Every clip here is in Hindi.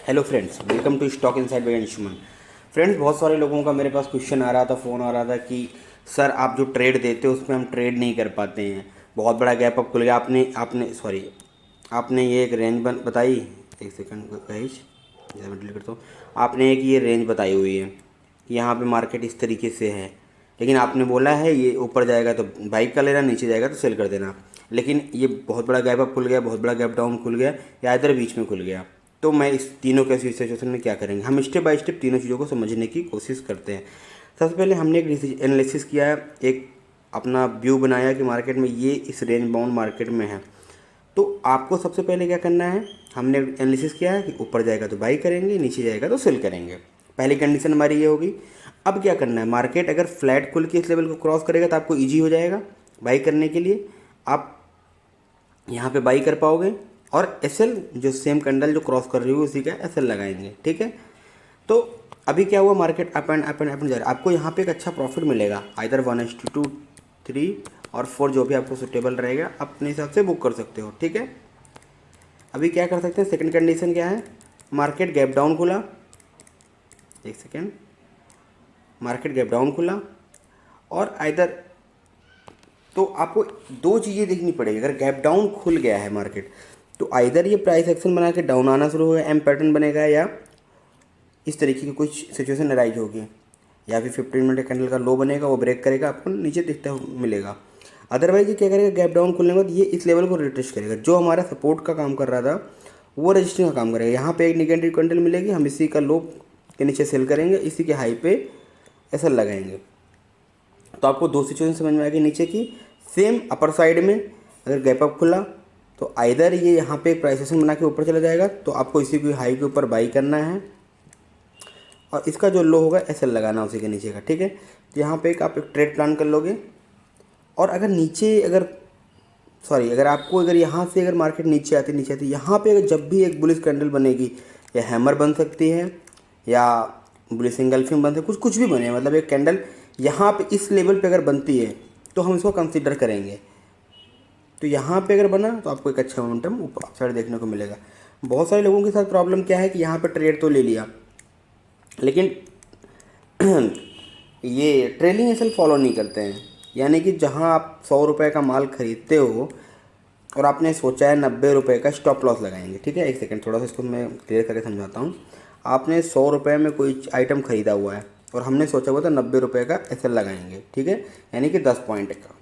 Hello friends, welcome to stock inside by Anshuman. Friends, बहुत सारे लोगों का मेरे पास क्वेश्चन आ रहा था, फ़ोन आ रहा था कि सर आप जो ट्रेड देते हो उसमें हम ट्रेड नहीं कर पाते हैं। बहुत बड़ा गैप अप खुल गया। आपने आपने सॉरी आपने ये एक रेंज बताई। एक सेकंड गाइस, जरा मैं डिलीट करता हूँ। आपने एक ये रेंज बताई हुई है कि यहाँ पे मार्केट इस तरीके से है, लेकिन आपने बोला है ये ऊपर जाएगा तो बाई कर लेना, नीचे जाएगा तो सेल कर देना। लेकिन ये बहुत बड़ा गैप अप खुल गया, बहुत बड़ा गैप डाउन खुल गया, या इधर बीच में खुल गया। तो मैं इस तीनों के सिचुएशन में क्या करेंगे, हम स्टेप बाय स्टेप तीनों चीज़ों को समझने की कोशिश करते हैं। सबसे पहले हमने एक एनालिसिस किया है, एक अपना व्यू बनाया कि मार्केट में ये इस रेंज बाउंड मार्केट में है। तो आपको सबसे पहले क्या करना है, हमने एनालिसिस किया है कि ऊपर जाएगा तो बाई करेंगे, नीचे जाएगा तो सेल करेंगे। पहली कंडीशन हमारी ये होगी। अब क्या करना है, मार्केट अगर फ्लैट खुल के इस लेवल को क्रॉस करेगा तो आपको ईजी हो जाएगा बाई करने के लिए। आप यहाँ पे बाई कर पाओगे और एसएल जो सेम कैंडल जो क्रॉस कर रही हो उसी का एसएल लगाएंगे। ठीक है। तो अभी क्या हुआ, market up and up and up and जा रहा है। आपको यहाँ पे एक अच्छा प्रॉफिट मिलेगा, आइदर 1:2, 3 और 4, जो भी आपको सुटेबल रहेगा अपने हिसाब से बुक कर सकते हो। ठीक है। अभी क्या कर सकते हैं, सेकंड कंडीशन क्या है, मार्केट गैप डाउन खुला। एक सेकेंड, मार्केट गैप डाउन खुला और आइदर, तो आपको दो चीज़ें देखनी पड़ेगी। अगर गैप डाउन खुल गया है मार्केट तो आइदर ये प्राइस एक्शन बना के डाउन आना शुरू होगा, एम पैटर्न बनेगा, या इस तरीके की कुछ सिचुएशन अराइज होगी, या फिर 15 मिनट कैंडल का लो बनेगा, वो ब्रेक करेगा, आपको नीचे दिखता मिलेगा। अदरवाइज ये क्या करेगा, गैप डाउन खुलने के बाद ये इस लेवल को रिट्रेस करेगा। जो हमारा सपोर्ट का काम कर रहा था वो रजिस्टिंग का काम करेगा। यहाँ पे एक निगेटिव कैंडल मिलेगी, हम इसी का लो के नीचे सेल करेंगे, इसी के हाई पे ऐसा लगाएंगे। तो आपको दो सिचुएशन समझ में आ गई नीचे की। सेम अपर साइड में अगर गैप अप खुला तो आइदर ये यहाँ पे प्राइस एक्शन बना के ऊपर चला जाएगा, तो आपको इसी को हाई के ऊपर बाई करना है और इसका जो लो होगा एसएल लगाना उसी के नीचे का। ठीक है। तो यहाँ पे आप एक ट्रेड प्लान कर लोगे। और अगर नीचे अगर आपको यहाँ से अगर मार्केट नीचे आती यहाँ पे अगर जब भी एक बुलिश कैंडल बनेगी, या हैमर बन सकती है या बुलिश इंगल्फिंग बन सकती है, कुछ भी बने, मतलब एक कैंडल यहाँ पे इस लेवल पे अगर बनती है तो हम इसको कंसीडर करेंगे। तो यहाँ पे अगर बना तो आपको एक अच्छा मोमेंटम ऊपर साइड देखने को मिलेगा। बहुत सारे लोगों के साथ प्रॉब्लम क्या है कि यहाँ पे ट्रेड तो ले लिया, लेकिन ये ट्रेलिंग एसल फॉलो नहीं करते हैं। यानी कि जहाँ आप 100 रुपये का माल खरीदते हो और आपने सोचा है 90 रुपये का स्टॉप लॉस लगाएंगे। ठीक है। एक सेकंड, थोड़ा सा इसको मैं क्लियर करके समझाता हूँ। आपने 100 रुपये में कोई आइटम ख़रीदा हुआ है और हमने सोचा हुआ था 90 रुपये का एसएल लगाएंगे। ठीक है, यानी कि 10 पॉइंट का।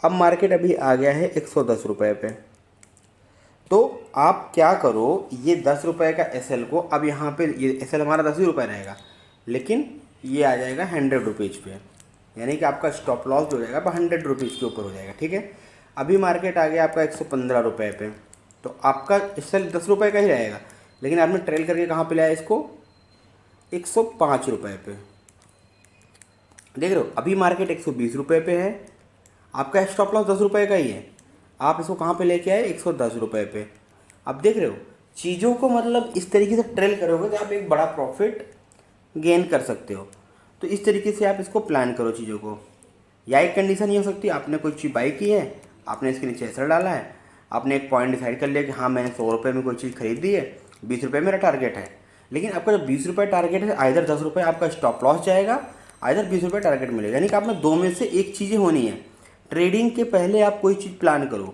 अब मार्केट अभी आ गया है 110 रुपये पे, तो आप क्या करो, ये 10 रुपये का एसएल को, अब यहाँ पे ये एसएल हमारा 10 ही रुपये रहेगा, लेकिन ये आ जाएगा 100 रुपीज़ पे, यानी कि आपका स्टॉप लॉस जो हो जाएगा 100 रुपीज़ के ऊपर हो जाएगा। ठीक है। अभी मार्केट आ गया आपका 115 रुपये पे, तो आपका एसएल 10 रुपये का ही रहेगा, लेकिन आपने ट्रेल करके कहाँ पे लाया इसको, 105 रुपये पे। देख रहे हो, अभी मार्केट 120 रुपये पे है, आपका स्टॉप लॉस 10 रुपये का ही है, आप इसको कहाँ पे लेके आए, 110 रुपये पे। अब देख रहे हो चीज़ों को, मतलब इस तरीके से ट्रेल करोगे तो आप एक बड़ा प्रॉफिट गेन कर सकते हो। तो इस तरीके से आप इसको प्लान करो चीज़ों को। या एक कंडीशन ये हो सकती है, आपने कोई चीज़ बाई की है, आपने इसके नीचे असर डाला है, आपने एक पॉइंट डिसाइड कर लिया कि हाँ मैंने 100 रुपये में कोई चीज़ खरीदी है, 20 रुपये मेरा टारगेट है, लेकिन आपका जो 20 रुपये टारगेट है, आइधर 10 रुपये आपका स्टॉप लॉस जाएगा, आइधर 20 रुपये टारगेट मिलेगा। यानी कि आपने दो में से एक चीज़ें होनी है। ट्रेडिंग के पहले आप कोई चीज़ प्लान करो,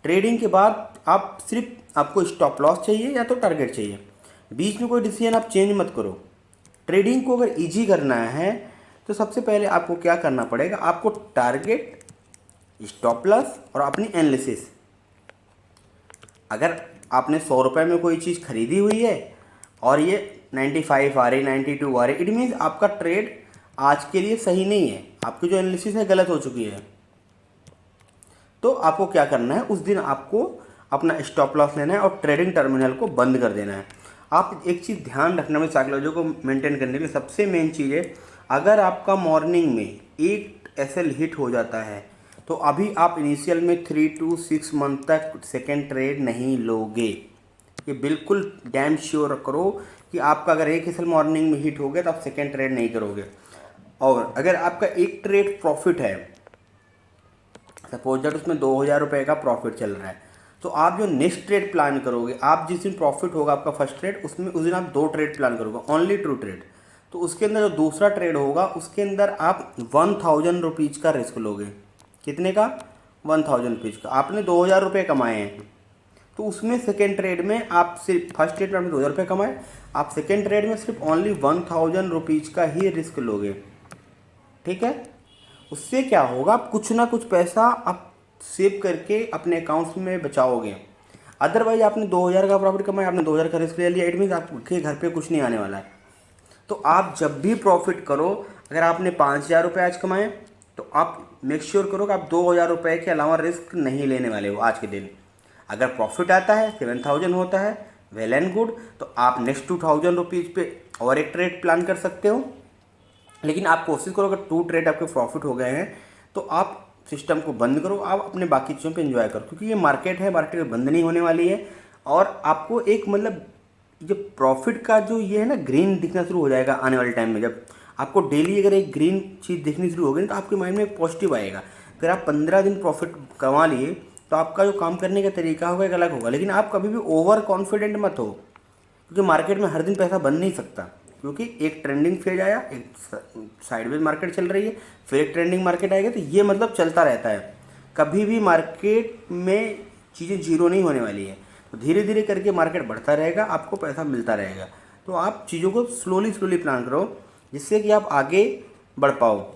ट्रेडिंग के बाद आप सिर्फ आपको स्टॉप लॉस चाहिए या तो टारगेट चाहिए, बीच में कोई डिसीजन आप चेंज मत करो। ट्रेडिंग को अगर ईजी करना है तो सबसे पहले आपको क्या करना पड़ेगा, आपको टारगेट, स्टॉप लॉस और अपनी एनालिसिस। अगर आपने 100 रुपये में कोई चीज़ खरीदी हुई है और ये 95 आ रही, 92 आ रही, इट मीन्स आपका ट्रेड आज के लिए सही नहीं है, आपकी जो एनालिसिस है गलत हो चुकी है। तो आपको क्या करना है, उस दिन आपको अपना स्टॉप लॉस लेना है और ट्रेडिंग टर्मिनल को बंद कर देना है। आप एक चीज़ ध्यान रखना में, साइकोलॉजी को मेंटेन करने के लिए सबसे मेन चीज़ है, अगर आपका मॉर्निंग में एक एसएल हिट हो जाता है तो अभी आप इनिशियल में 3 to 6 मंथ तक सेकेंड ट्रेड नहीं लोगे। ये बिल्कुल डैम श्योर करो कि आपका अगर एक एसएल मॉर्निंग में हिट हो गया तो आप सेकेंड ट्रेड नहीं करोगे। और अगर आपका एक ट्रेड प्रॉफिट है, सपोज दैट उसमें 2000 रुपये का प्रॉफिट चल रहा है, तो आप जो नेक्स्ट ट्रेड प्लान करोगे, आप जिस दिन प्रॉफिट होगा आपका फर्स्ट ट्रेड, उसमें उस दिन आप 2 ट्रेड प्लान करोगे, ओनली 2 ट्रेड। तो उसके अंदर जो दूसरा ट्रेड होगा उसके अंदर आप 1000 रुपीज़ का रिस्क लोगे। कितने का? 1000 रुपीज़ का। आपने 2000 रुपये कमाए हैं, तो उसमें सेकेंड ट्रेड में आप सिर्फ, फर्स्ट ट्रेड में आपने 2000 रुपये कमाए, आप सेकेंड ट्रेड में सिर्फ ओनली 1000 रुपीज़ का ही रिस्क लोगे। ठीक है? उससे क्या होगा, आप कुछ ना कुछ पैसा आप सेव करके अपने अकाउंट्स में बचाओगे। अदरवाइज आपने 2000 का प्रॉफिट कमाया, आपने 2000 का रिस्क ले लिया, इट मीन्स आपके घर पे कुछ नहीं आने वाला है। तो आप जब भी प्रॉफिट करो, अगर आपने 5000 रुपये आज कमाए, तो आप मेक श्योर करो कि आप 2000 रुपये के अलावा रिस्क नहीं लेने वाले हो आज के दिन। अगर प्रॉफिट आता है 7000 होता है, वेल एंड गुड, तो आप नेक्स्ट 2000 रुपीज़ पे और एक ट्रेड प्लान कर सकते हो। लेकिन आप कोशिश करो, अगर 2 ट्रेड आपके प्रॉफिट हो गए हैं तो आप सिस्टम को बंद करो, आप अपने बाकी चीज़ों पे एंजॉय करो, क्योंकि ये मार्केट है, मार्केट बंद नहीं होने वाली है। और आपको एक मतलब जो प्रॉफिट का जो ये है ना, ग्रीन दिखना शुरू हो जाएगा आने वाले टाइम में। जब आपको डेली अगर एक ग्रीन चीज़ दिखनी शुरू होगी तो आपके माइंड में एक पॉजिटिव आएगा। अगर आप 15 दिन प्रॉफिट कमा लिए तो आपका जो काम करने का तरीका होगा एक अलग होगा। लेकिन आप कभी भी ओवर कॉन्फिडेंट मत हो, क्योंकि मार्केट में हर दिन पैसा बन नहीं सकता, क्योंकि एक ट्रेंडिंग फेज आया, एक साइडवेज मार्केट चल रही है, फिर एक ट्रेंडिंग मार्केट आएगा, तो ये मतलब चलता रहता है। कभी भी मार्केट में चीज़ें जीरो नहीं होने वाली है। तो धीरे धीरे करके मार्केट बढ़ता रहेगा, आपको पैसा मिलता रहेगा। तो आप चीज़ों को स्लोली स्लोली प्लान करो, जिससे कि आप आगे बढ़ पाओ।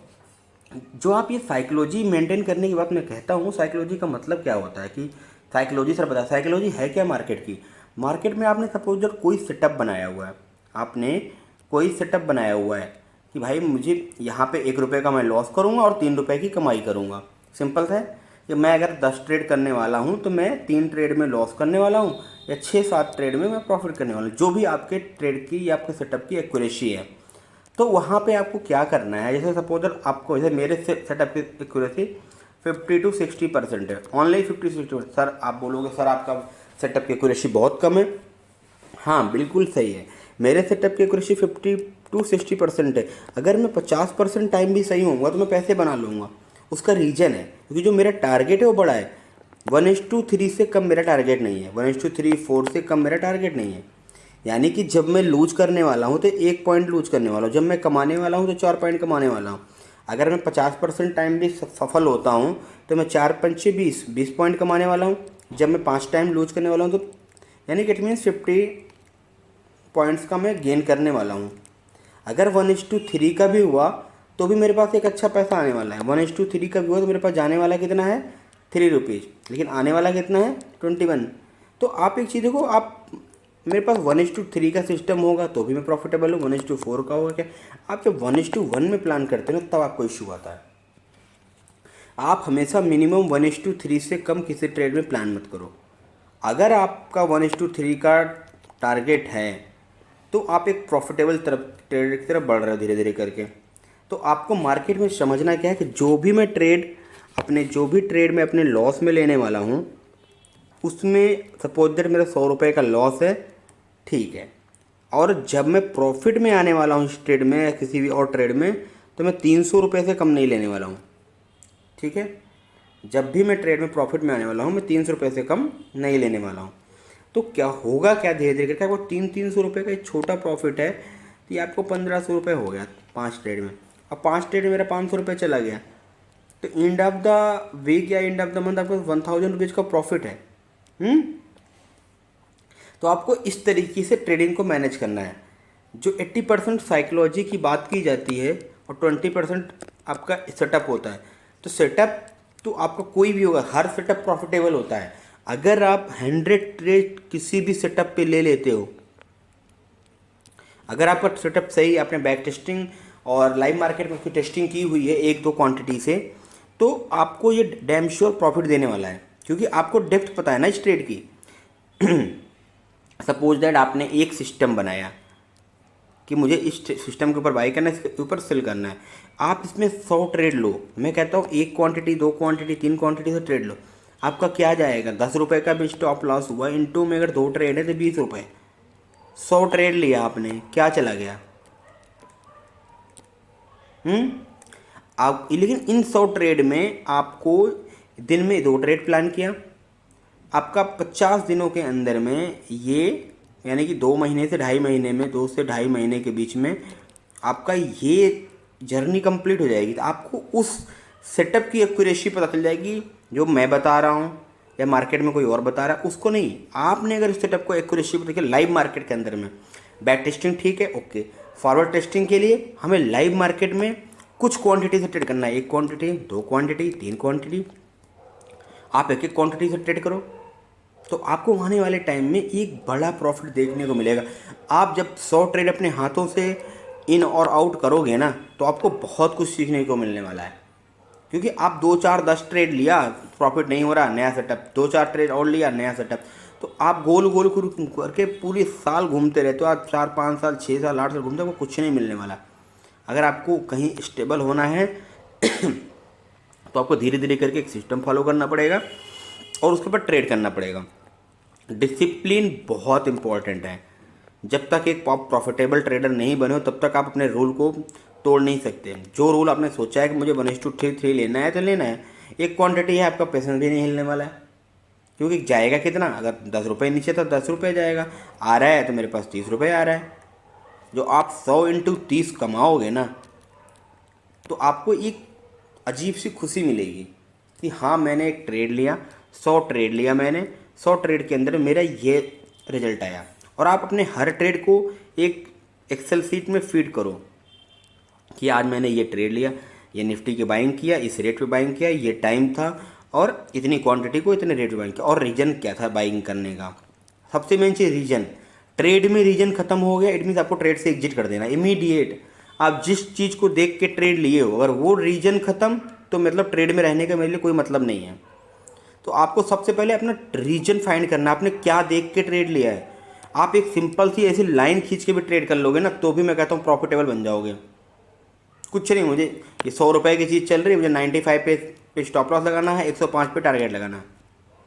जो आप ये साइकोलॉजी मेंटेन करने की बात मैं कहता हूँ, साइकोलॉजी का मतलब क्या होता है कि साइकोलॉजी सर बता, साइकोलॉजी है क्या मार्केट की? मार्केट में आपने सपोज जब कोई सेटअप बनाया हुआ है, आपने कोई सेटअप बनाया हुआ है कि भाई मुझे यहाँ पे 1 रुपये का मैं लॉस करूँगा और 3 रुपये की कमाई करूँगा। सिंपल है कि मैं अगर 10 ट्रेड करने वाला हूँ तो मैं 3 ट्रेड में लॉस करने वाला हूँ या 6-7 ट्रेड में मैं प्रॉफिट करने वाला हूँ, जो भी आपके ट्रेड की या आपके सेटअप की एक्यूरेसी है। तो वहाँ पे आपको क्या करना है, जैसे सपोज आपको, जैसे मेरे सेटअप की एक्यूरेसी 50 to 60% है, ओनली 50 to 60%। सर आप बोलोगे सर आपका सेटअप की एक्यूरेसी बहुत कम है। हाँ बिल्कुल सही है, मेरे सेटअप की एक्यूरेसी 50 to 60% है। अगर मैं 50% टाइम भी सही होऊंगा तो मैं पैसे बना लूँगा। उसका रीज़न है क्योंकि जो मेरा टारगेट है वो बड़ा है। 1:3 से कम मेरा टारगेट नहीं है, 1:3 4 से कम मेरा टारगेट नहीं है। यानी कि जब मैं लूज करने वाला हूँ तो 1 पॉइंट लूज करने वाला हूँ, जब मैं कमाने वाला हूँ तो 4 पॉइंट कमाने वाला हूँ। अगर मैं 50% टाइम भी सफल होता हूँ तो मैं 4 पंचे 20 पॉइंट कमाने वाला हूँ। जब मैं 5 टाइम लूज करने वाला हूँ तो यानी कि इट मीन्स 50 पॉइंट्स का मैं गेन करने वाला हूँ। अगर 1:3 का भी हुआ तो भी मेरे पास एक अच्छा पैसा आने वाला है। 1:3 का भी हुआ तो मेरे पास जाने वाला कितना है 3 रुपीज़, लेकिन आने वाला कितना है 21। तो आप एक चीज़ देखो, आप मेरे पास 1:3 का सिस्टम होगा तो भी मैं प्रॉफिटेबल हूँ, 1:4 का होगा क्या। आप जब 1:1 में प्लान करते हैं ना तब आपको इशू आता है। आप हमेशा मिनिमम 1:3 से कम किसी ट्रेड में प्लान मत करो। अगर आपका 1:3 का टारगेट है तो आप एक प्रॉफिटेबल ट्रेड की तरफ बढ़ रहे हो धीरे धीरे करके। तो आपको मार्केट में समझना क्या है कि जो भी ट्रेड मैं अपने लॉस में लेने वाला हूँ, उसमें सपोज दैट मेरा 100 रुपये का लॉस है, ठीक है, और जब मैं प्रॉफिट में आने वाला हूँ इस ट्रेड में या किसी भी और ट्रेड में, तो मैं 300 रुपये से कम नहीं लेने वाला हूँ। ठीक है, जब भी मैं ट्रेड में प्रॉफिट में आने वाला हूँ मैं 300 रुपये से कम नहीं लेने वाला हूँ। तो क्या होगा, क्या धीरे धीरे करके आपको 300 रुपये का एक छोटा प्रॉफिट है तो ये आपको 1500 रुपये हो गया 5 ट्रेड में। अब 5 ट्रेड में मेरा 500 रुपये चला गया, तो एंड ऑफ द वीक या एंड ऑफ द मंथ आपको 1000 रुपीज़ का प्रॉफिट है। तो आपको इस तरीके से ट्रेडिंग को मैनेज करना है। जो 80% साइकोलॉजी की बात की जाती है और 20% आपका सेटअप होता है। तो सेटअप तो आपका कोई भी होगा, हर सेटअप प्रॉफिटेबल होता है। अगर आप 100 ट्रेड किसी भी सेटअप पे ले लेते हो, अगर आपका सेटअप सही, आपने बैक टेस्टिंग और लाइव मार्केट में उसकी टेस्टिंग की हुई है 1-2 क्वांटिटी से, तो आपको ये डैम श्योर प्रॉफिट देने वाला है, क्योंकि आपको डेप्थ पता है ना इस ट्रेड की। सपोज दैट आपने एक सिस्टम बनाया कि मुझे इस सिस्टम के ऊपर बाई करना है, इसके ऊपर सेल करना है। आप इसमें 100 ट्रेड लो, मैं कहता हूँ 1 क्वांटिटी 2 क्वांटिटी 3 क्वांटिटी से ट्रेड लो। आपका क्या जाएगा, 10 रुपये का भी स्टॉप लॉस हुआ, इनटू में अगर 2 ट्रेड है तो 20 रुपये। 100 ट्रेड लिया आपने, क्या चला गया। आप लेकिन इन 100 ट्रेड में आपको दिन में 2 ट्रेड प्लान किया, आपका 50 दिनों के अंदर में ये, यानी कि 2 महीने से 2.5 महीने में, 2 से 2.5 महीने के बीच में आपका ये जर्नी कंप्लीट हो जाएगी। तो आपको उस सेटअप की एक्यूरेसी पता चल जाएगी, जो मैं बता रहा हूँ या मार्केट में कोई और बता रहा है उसको नहीं। आपने अगर इस सेटअप को एक्यूरेसी पता देखिए लाइव मार्केट के अंदर में, बैक टेस्टिंग ठीक है, ओके। फॉरवर्ड टेस्टिंग के लिए हमें लाइव मार्केट में कुछ क्वांटिटी से ट्रेड करना है, 1 क्वांटिटी, 2 क्वांटिटी, 3 क्वांटिटी, आप एक एक क्वांटिटी से ट्रेड करो, तो आपको आने वाले टाइम में एक बड़ा प्रॉफिट देखने को मिलेगा। आप जब 100 ट्रेड अपने हाथों से इन और आउट करोगे ना, तो आपको बहुत कुछ सीखने को मिलने वाला है। क्योंकि आप 2 4 10 ट्रेड लिया, प्रॉफिट नहीं हो रहा, नया सेटअप, 2 4 ट्रेड और लिया, नया सेटअप, तो आप गोल गोल करके पूरी साल घूमते रहते हो। आप 4 5 साल 6 साल 8 साल घूमते हो, आपको कुछ नहीं मिलने वाला। अगर आपको कहीं स्टेबल होना है तो आपको धीरे धीरे करके एक सिस्टम फॉलो करना पड़ेगा और उसके ऊपर ट्रेड करना पड़ेगा। डिसिप्लिन बहुत इंपॉर्टेंट है। जब तक एक प्रॉफिटेबल ट्रेडर नहीं बने हो तब तक आप अपने रूल को तोड़ नहीं सकते। जो रूल आपने सोचा है कि मुझे 1:3 लेना है तो लेना है। एक क्वांटिटी है, आपका पैसा भी नहीं हिलने वाला है, क्योंकि जाएगा कितना, अगर 10 रुपये नीचे तो 10 रुपये जाएगा, आ रहा है तो मेरे पास 30 रुपये आ रहा है। जो आप 100 × 30 कमाओगे ना, तो आपको एक अजीब सी खुशी मिलेगी कि हाँ मैंने एक ट्रेड लिया, 100 ट्रेड लिया मैंने, 100 ट्रेड के अंदर मेरा ये रिजल्ट आया। और आप अपने हर ट्रेड को एक एक्सेल शीट में फीड करो कि आज मैंने ये ट्रेड लिया, ये निफ्टी की बाइंग किया, इस रेट पे बाइंग किया, ये टाइम था और इतनी क्वांटिटी को इतने रेट पे बाइंग किया, और रीजन क्या था बाइंग करने का। सबसे मेन चीज़ रीजन। ट्रेड में रीजन खत्म हो गया, इट मीन्स आपको ट्रेड से एग्जिट कर देना इमीडिएट। आप जिस चीज़ को देख के ट्रेड लिए हो, अगर वो रीजन खत्म, तो मतलब ट्रेड में रहने का मेरे लिए कोई मतलब नहीं है। तो आपको सबसे पहले अपना रीजन फाइंड करना, आपने क्या देख के ट्रेड लिया है। आप एक सिंपल सी ऐसी लाइन खींच के भी ट्रेड कर लोगे ना, तो भी मैं कहता हूँ प्रॉफिटेबल बन जाओगे। कुछ नहीं, मुझे ये 100 रुपये की चीज़ चल रही है, मुझे 95 पे स्टॉप लॉस लगाना है, 105 पे टारगेट लगाना,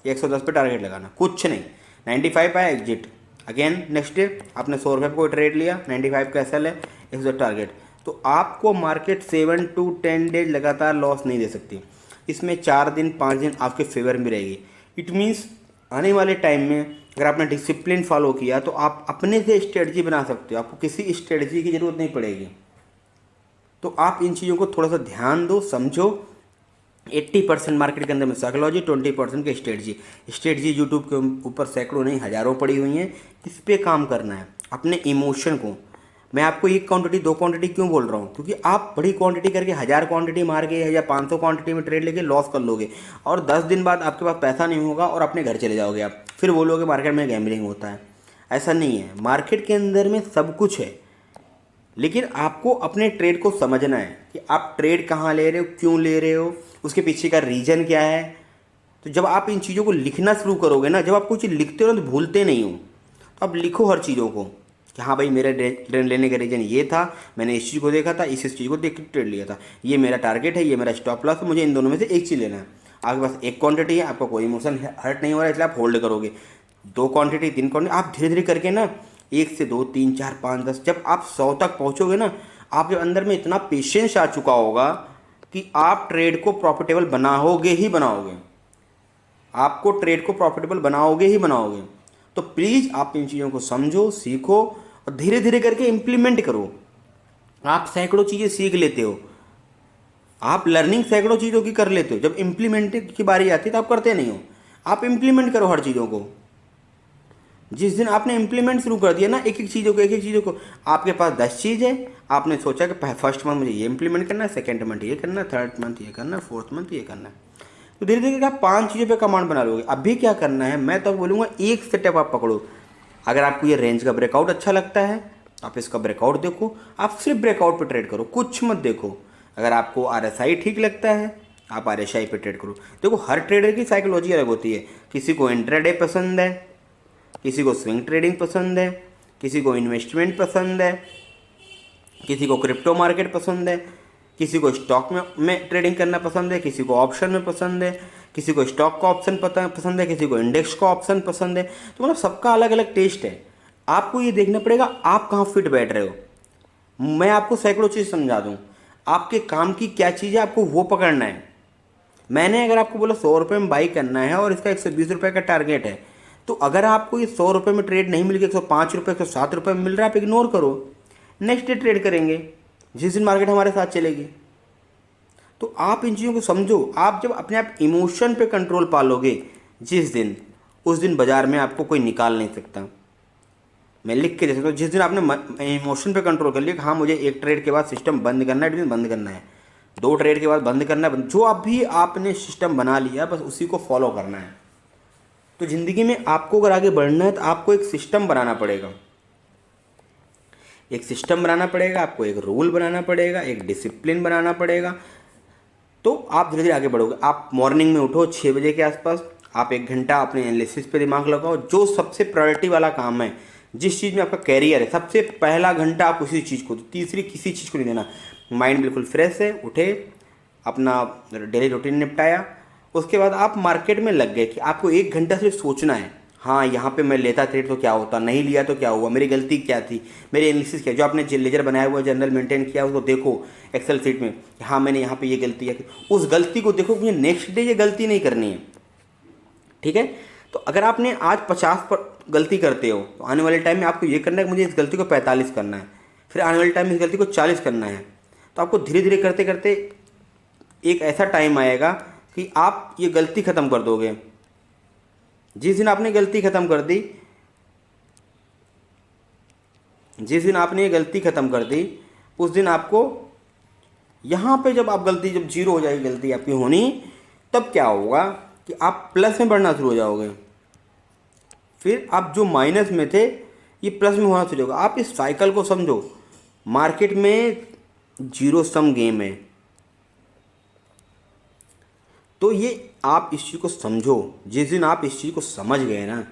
110 पे टारगेट लगाना, कुछ नहीं। 95 आया एग्जिट, अगेन नेक्स्ट डे आपने 100 रुपये को ट्रेड लिया, 95 का एसएल है, 110 टारगेट। तो आपको मार्केट 7 to 10 डेज लगातार लॉस नहीं दे सकती। इसमें 4 दिन 5 दिन आपके फेवर में रहेगी। इट मीन्स आने वाले टाइम में अगर आपने डिसिप्लिन फॉलो किया तो आप अपने से स्ट्रेटजी बना सकते हो, आपको किसी स्ट्रेटजी की ज़रूरत नहीं पड़ेगी। तो आप इन चीज़ों को थोड़ा सा ध्यान दो, समझो। 80% मार्केट के अंदर में साइकोलॉजी, 20% की स्ट्रेटजी। स्ट्रेटजी यूट्यूब के ऊपर सैकड़ों नहीं हज़ारों पड़ी हुई हैं, इस पर काम करना है। अपने इमोशन को, मैं आपको 1 क्वांटिटी 2 क्वांटिटी क्यों बोल रहा हूँ, क्योंकि आप बड़ी क्वांटिटी करके 1000 क्वांटिटी मार के या 500 क्वांटिटी में ट्रेड लेके लॉस कर लोगे, और 10 दिन बाद आपके पास पैसा नहीं होगा और अपने घर चले जाओगे। आप फिर बोलोगे मार्केट में गैम्बलिंग होता है। ऐसा नहीं है, मार्केट के अंदर में सब कुछ है, लेकिन आपको अपने ट्रेड को समझना है कि आप ट्रेड कहाँ ले रहे हो, क्यों ले रहे हो, उसके पीछे का रीज़न क्या है। तो जब आप इन चीज़ों को लिखना शुरू करोगे ना, जब आप कुछ लिखते हो ना तो भूलते नहीं हो, तो आप लिखो हर चीज़ों को कि हाँ भाई मेरा ट्रेड लेने का रीज़न ये था, मैंने इस चीज़ को देखा था, इस चीज़ को देख के ट्रेड लिया था, ये मेरा टारगेट है, ये मेरा स्टॉप लॉस है, मुझे इन दोनों में से एक चीज़ लेना है। आपके पास एक क्वांटिटी है, आपका कोई इमोशन हर्ट नहीं हो रहा है, इसलिए आप होल्ड करोगे। 2 क्वांटिटी 3 क्वांटिटी, आप धीरे धीरे करके ना 1 से 2 3 4 5 10, जब आप 100 तक पहुँचोगे ना, आपके अंदर में इतना पेशेंस आ चुका होगा कि आप ट्रेड को प्रॉफिटेबल बनाओगे ही बनाओगे। आपको ट्रेड को प्रॉफिटेबल बनाओगे ही बनाओगे। तो प्लीज़ आप इन चीज़ों को समझो, सीखो और धीरे धीरे करके इम्प्लीमेंट करो। आप सैकड़ों चीज़ें सीख लेते हो, आप लर्निंग सैकड़ों चीज़ों की कर लेते हो, जब इम्प्लीमेंट की बारी आती है तो आप करते नहीं हो। आप इम्प्लीमेंट करो हर चीज़ों को। जिस दिन आपने इम्प्लीमेंट शुरू कर दिया ना, एक एक चीज़ों को, आपके पास 10 चीज़ है, आपने सोचा कि फर्स्ट मंथ मुझे ये इम्प्लीमेंट करना है, सेकेंड मंथ ये करना है, थर्ड मंथ ये करना है, फोर्थ मंथ ये करना है, तो धीरे धीरे आप 5 चीज़ों पे कमांड बना लोगे। अभी क्या करना है, मैं तो बोलूँगा एक सेटअप आप पकड़ो। अगर आपको ये रेंज का ब्रेकआउट अच्छा लगता है, आप इसका ब्रेकआउट देखो, आप सिर्फ ब्रेकआउट पे ट्रेड करो, कुछ मत देखो। अगर आपको RSI ठीक लगता है, आप RSI पे ट्रेड करो। देखो हर ट्रेडर की साइकोलॉजी अलग होती है। किसी को इंट्राडे पसंद है, किसी को स्विंग ट्रेडिंग पसंद है, किसी को इन्वेस्टमेंट पसंद है, किसी को क्रिप्टो मार्केट पसंद है, किसी को स्टॉक में ट्रेडिंग करना पसंद है, किसी को ऑप्शन में पसंद है, किसी को स्टॉक का ऑप्शन पसंद है, किसी को इंडेक्स का ऑप्शन पसंद है। तो मतलब सबका अलग अलग टेस्ट है। आपको ये देखना पड़ेगा आप कहाँ फिट बैठ रहे हो। मैं आपको सैकड़ों चीज़ समझा दूँ, आपके काम की क्या चीज़ है आपको वो पकड़ना है। मैंने अगर आपको बोला 100 रुपये में बाई करना है और इसका 120 रुपये का टारगेट है, तो अगर आपको ये 100 रुपये में ट्रेड नहीं मिल के 105 रुपये 107 रुपये में मिल रहा है, आप इग्नोर करो, नेक्स्ट डे ट्रेड करेंगे जिस दिन मार्केट हमारे साथ चलेगी। तो आप इन चीज़ों को समझो। आप जब अपने आप इमोशन पे कंट्रोल पालोगे जिस दिन, उस दिन बाज़ार में आपको कोई निकाल नहीं सकता। मैं लिख के दे सकता हूँ, जिस दिन आपने इमोशन पे कंट्रोल कर लिया कि हाँ मुझे एक ट्रेड के बाद सिस्टम बंद करना है, बंद करना है, 2 ट्रेड के बाद बंद करना है, जो अभी आपने सिस्टम बना लिया बस उसी को फॉलो करना है। तो ज़िंदगी में आपको अगर आगे बढ़ना है तो आपको एक सिस्टम बनाना पड़ेगा, एक सिस्टम बनाना पड़ेगा, आपको एक रूल बनाना पड़ेगा, एक डिसिप्लिन बनाना पड़ेगा, तो आप धीरे धीरे आगे बढ़ोगे। आप मॉर्निंग में उठो 6 बजे के आसपास, आप 1 घंटा अपने एनालिसिस पे दिमाग लगाओ। जो सबसे प्रायोरिटी वाला काम है, जिस चीज़ में आपका कैरियर है, सबसे पहला घंटा आप उसी चीज़ को दो, तीसरी किसी चीज़ को नहीं देना। माइंड बिल्कुल फ्रेश है, उठे, अपना डेली रूटीन निपटाया, उसके बाद आप मार्केट में लग गए कि आपको 1 घंटा सिर्फ सोचना है, हाँ यहाँ पे मैं लेता ट्रेड तो क्या होता, नहीं लिया तो क्या हुआ, मेरी गलती क्या थी, मेरी एनालिसिस क्या, जो आपने लेजर बनाया हुआ जर्नल मेंटेन किया उसको देखो एक्सेल शीट में, हाँ मैंने यहाँ पे ये गलती है, उस गलती को देखो, मुझे नेक्स्ट डे ये गलती नहीं करनी है। ठीक है, तो अगर आपने आज 50 पर गलती करते हो तो आने वाले टाइम में आपको ये करना है कि मुझे इस गलती को 45 करना है, फिर आने वाले टाइम में इस गलती को 40 करना है। तो आपको धीरे धीरे करते करते एक ऐसा टाइम आएगा कि आप ये गलती ख़त्म कर दोगे। जिस दिन आपने गलती ख़त्म कर दी, जिस दिन आपने ये गलती ख़त्म कर दी, उस दिन आपको यहाँ पे जब आप गलती, जब जीरो हो जाएगी गलती आपकी होनी, तब क्या होगा कि आप प्लस में बढ़ना शुरू हो जाओगे। फिर आप जो माइनस में थे ये प्लस में होना शुरू होगा। आप इस साइकिल को समझो। मार्केट में जीरो सम गेम है, तो ये आप इस चीज़ को समझो। जिस दिन आप इस चीज़ को समझ गए ना,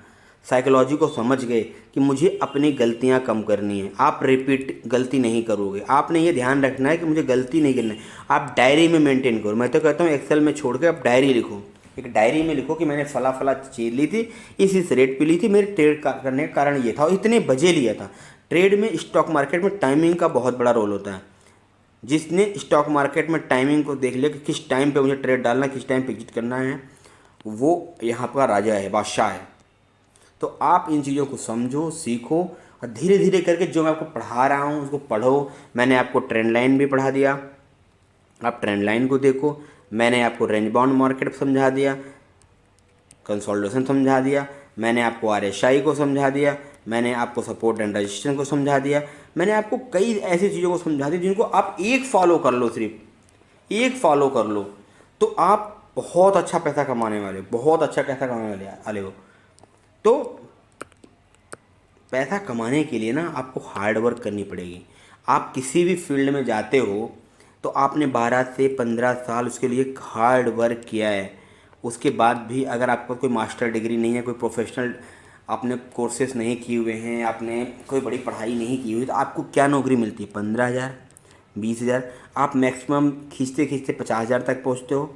साइकोलॉजी को समझ गए कि मुझे अपनी गलतियां कम करनी है, आप रिपीट गलती नहीं करोगे। आपने ये ध्यान रखना है कि मुझे गलती नहीं करनी है। आप डायरी में मेंटेन करो। मैं तो कहता हूँ एक्सेल में छोड़ के आप डायरी लिखो। एक डायरी में लिखो कि मैंने फला फला चीज़ ली थी, इस रेट पे ली थी, मेरे ट्रेड करने का कारण ये था और इतने बजे लिया था। ट्रेड में, स्टॉक मार्केट में टाइमिंग का बहुत बड़ा रोल होता है। जिसने स्टॉक मार्केट में टाइमिंग को देख लिया कि किस टाइम पे मुझे ट्रेड डालना है, किस टाइम पे एग्जिट करना है, वो यहाँ का राजा है, बादशाह है। तो आप इन चीज़ों को समझो, सीखो और धीरे धीरे करके जो मैं आपको पढ़ा रहा हूँ उसको पढ़ो। मैंने आपको ट्रेंड लाइन भी पढ़ा दिया, आप ट्रेंड लाइन को देखो। मैंने आपको रेंज बाउंड मार्केट समझा दिया, कंसोलिडेशन समझा दिया, मैंने आपको RSI को समझा दिया, मैंने आपको सपोर्ट एंड रेजिस्टेंस को समझा दिया। मैंने आपको कई ऐसी चीज़ों को समझा दी जिनको आप एक फॉलो कर लो, सिर्फ एक फॉलो कर लो तो आप बहुत अच्छा पैसा कमाने वाले, बहुत अच्छा पैसा कमाने वाले हो। तो पैसा कमाने के लिए ना आपको हार्ड वर्क करनी पड़ेगी। आप किसी भी फील्ड में जाते हो तो आपने 12 से 15 साल उसके लिए हार्ड वर्क किया है। उसके बाद भी अगर आपको कोई मास्टर डिग्री नहीं है, कोई प्रोफेशनल आपने कोर्सेज नहीं किए हुए हैं, आपने कोई बड़ी पढ़ाई नहीं की हुई, तो आपको क्या नौकरी मिलती है? 15,000, 20,000। आप मैक्सिमम खींचते खींचते 50,000 तक पहुँचते हो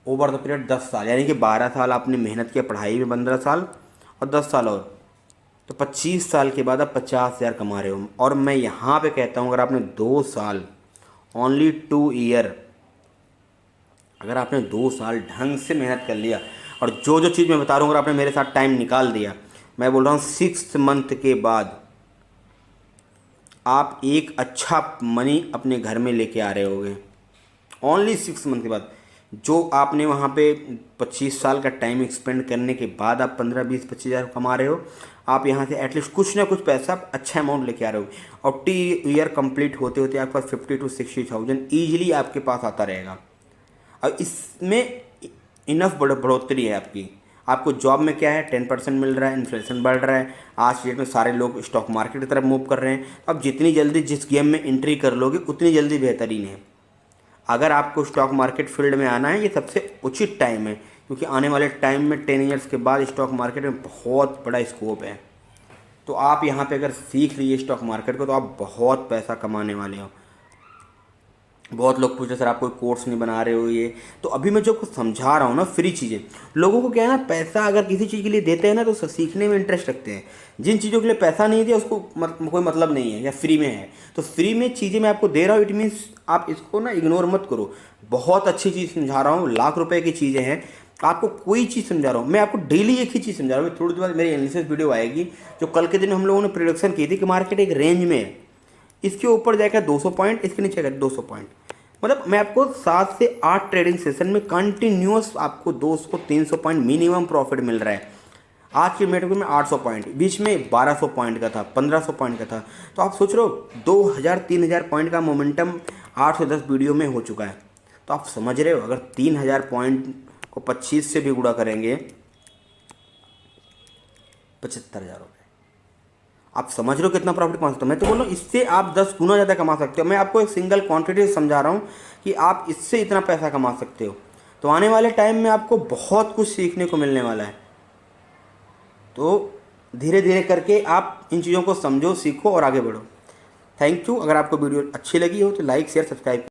ओवर द पीरियड 10 साल। यानी कि 12 साल आपने मेहनत किया, पढ़ाई में 15 साल और 10 साल और, तो 25 साल के बाद आप 50,000 कमा रहे हो। और मैं यहाँ पे कहता हूँ अगर आपने 2 साल, ओनली 2 ईयर, अगर आपने 2 साल ढंग से मेहनत कर लिया और जो जो चीज़ मैं बता रहा हूँ अगर आपने मेरे साथ टाइम निकाल दिया, मैं बोल रहा हूँ 6 मंथ के बाद आप एक अच्छा मनी अपने घर में लेके आ रहे होगे। ओनली 6 मंथ के बाद। जो आपने वहाँ पे 25 साल का टाइम एक्सपेंड करने के बाद आप 15, 20, 25,000 कमा रहे हो, आप यहाँ से एटलीस्ट कुछ ना कुछ पैसा अच्छा अमाउंट लेके आ रहे हो। और 2 ईयर कंप्लीट होते होते आपके पास 50 to 60,000 ईजिली आपके पास आता रहेगा। और इसमें इनफ बढ़ोतरी है आपकी। आपको जॉब में क्या है, 10% मिल रहा है, इन्फ्लेशन बढ़ रहा है, आज की डेट में सारे लोग स्टॉक मार्केट की तरफ मूव कर रहे हैं। अब जितनी जल्दी जिस गेम में एंट्री कर लोगे उतनी जल्दी बेहतरीन है। अगर आपको स्टॉक मार्केट फील्ड में आना है, ये सबसे उचित टाइम है, क्योंकि आने वाले टाइम में 10 ईयर्स के बाद स्टॉक मार्केट में बहुत बड़ा स्कोप है। तो आप यहाँ पे अगर सीख लीजिए स्टॉक मार्केट को तो आप बहुत पैसा कमाने वाले हो। बहुत लोग पूछते सर आप कोई कोर्स नहीं बना रहे हो ये, तो अभी मैं जो कुछ समझा रहा हूँ ना, फ्री चीज़ें। लोगों को क्या है ना, पैसा अगर किसी चीज़ के लिए देते हैं ना तो सीखने में इंटरेस्ट रखते हैं। जिन चीज़ों के लिए पैसा नहीं दिया उसको कोई मतलब नहीं है, या फ्री में है। तो फ्री में चीज़ें मैं आपको दे रहा हूँ, इट मीन्स आप इसको ना इग्नोर मत करो। बहुत अच्छी चीज़ समझा रहा हूँ, लाख रुपए की चीज़ें हैं, आपको कोई चीज़ समझा रहा हूँ मैं, आपको डेली एक ही चीज़ समझा रहा हूँ। थोड़ी देर बाद मेरी एनालिसिस वीडियो आएगी, जो कल के दिन हम लोगों ने प्रोडक्शन की थी कि मार्केट एक रेंज में है, इसके ऊपर जाएगा 200 पॉइंट, इसके नीचे जाएगा 200 पॉइंट। मतलब मैं आपको 7 से 8 ट्रेडिंग सेशन में कंटिन्यूअस आपको 200-300 पॉइंट मिनिमम प्रॉफिट मिल रहा है। आज के मेट में 800 पॉइंट, बीच में 1200 पॉइंट का था, 1500 पॉइंट का था। तो आप सोच रहे हो 2000-3000 पॉइंट का मोमेंटम 8 से 10 वीडियो में हो चुका है। तो आप समझ रहे हो अगर 3000 पॉइंट को 25 से भी गुणा करेंगे 75,000 रुपये, आप समझ रहे हो कितना प्रॉफिट कमा सकते हो। मैं तो बोल रहा हूँ इससे आप 10 गुना ज़्यादा कमा सकते हो। मैं आपको एक सिंगल क्वांटिटी समझा रहा हूँ कि आप इससे इतना पैसा कमा सकते हो। तो आने वाले टाइम में आपको बहुत कुछ सीखने को मिलने वाला है। तो धीरे धीरे करके आप इन चीज़ों को समझो, सीखो और आगे बढ़ो। Thank you. अगर आपको वीडियो अच्छी लगी हो तो लाइक शेयर सब्सक्राइब